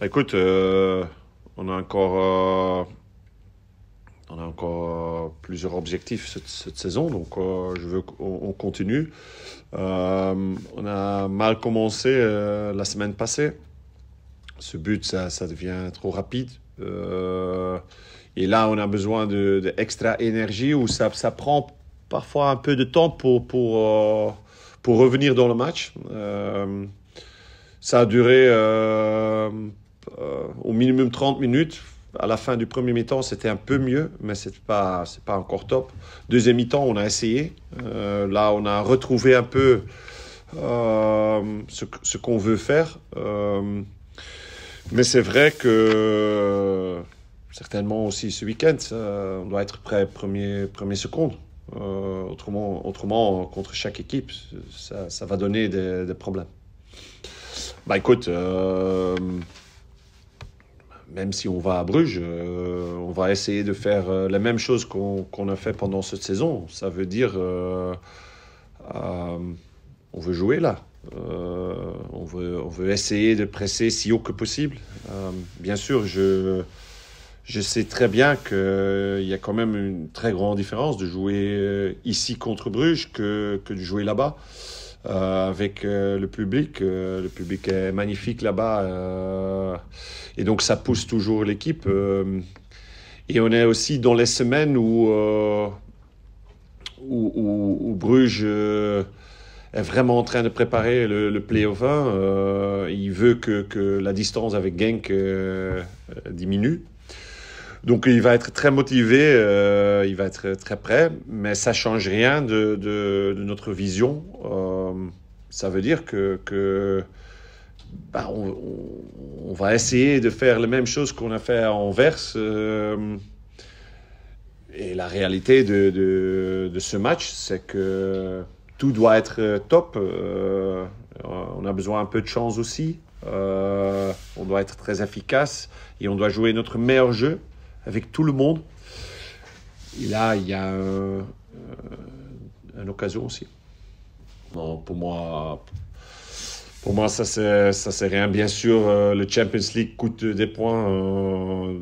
Écoute, on a encore plusieurs objectifs cette saison, donc je veux qu'on continue. On a mal commencé la semaine passée. Ce but, ça devient trop rapide. Et là, on a besoin de extra énergie où ça prend parfois un peu de temps pour revenir dans le match. Ça a duré au minimum 30 minutes. À la fin du premier mi-temps, c'était un peu mieux, mais c'est pas encore top. Deuxième mi-temps, on a essayé. Là, on a retrouvé un peu ce qu'on veut faire. Mais c'est vrai que certainement aussi ce week-end, on doit être prêt premier seconde. Autrement, contre chaque équipe, ça va donner des problèmes. Bah écoute, même si on va à Bruges, on va essayer de faire la même chose qu'on a fait pendant cette saison. Ça veut dire, on veut jouer là. On veut essayer de presser si haut que possible. Bien sûr, je sais très bien qu'il y a quand même une très grande différence de jouer ici contre Bruges que de jouer là-bas. Avec le public. Le public est magnifique là-bas. Et donc, ça pousse toujours l'équipe. Et on est aussi dans les semaines où Bruges est vraiment en train de préparer le play-off 1. Il veut que la distance avec Genk diminue. Donc il va être très motivé, il va être très prêt, mais ça ne change rien de notre vision. Ça veut dire que on va essayer de faire la même chose qu'on a fait à Anvers. Et la réalité de ce match, c'est que tout doit être top. On a besoin un peu de chance aussi. On doit être très efficace et on doit jouer notre meilleur jeu avec tout le monde. Et là, il y a une occasion aussi. Non, pour moi, ça c'est rien. Bien sûr, le Champions League coûte des points.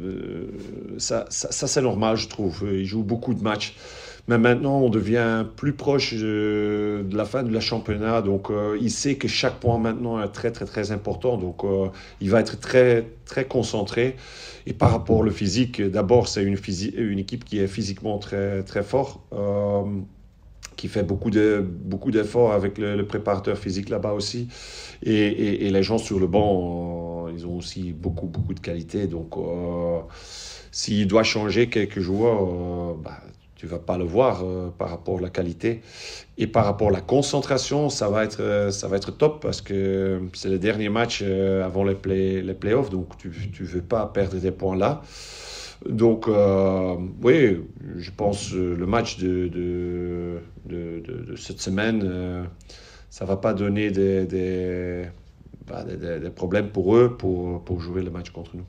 Ça c'est normal, je trouve. Il joue beaucoup de matchs. Mais maintenant, on devient plus proche de la fin de la championnat. Donc, il sait que chaque point maintenant est très, très, très important. Donc, il va être très, très concentré. Et par rapport au physique, d'abord, c'est une équipe qui est physiquement très, très fort. Qui fait beaucoup d'efforts avec le préparateur physique là-bas aussi. Et les gens sur le banc, ils ont aussi beaucoup de qualité. Donc, s'il doit changer quelques joueurs, tu vas pas le voir par rapport à la qualité. Et par rapport à la concentration, ça va être top parce que c'est le dernier match avant les playoffs. Donc, tu veux pas perdre des points là. Donc, oui, je pense le match de cette semaine, ça va pas donner des problèmes pour eux pour jouer le match contre nous.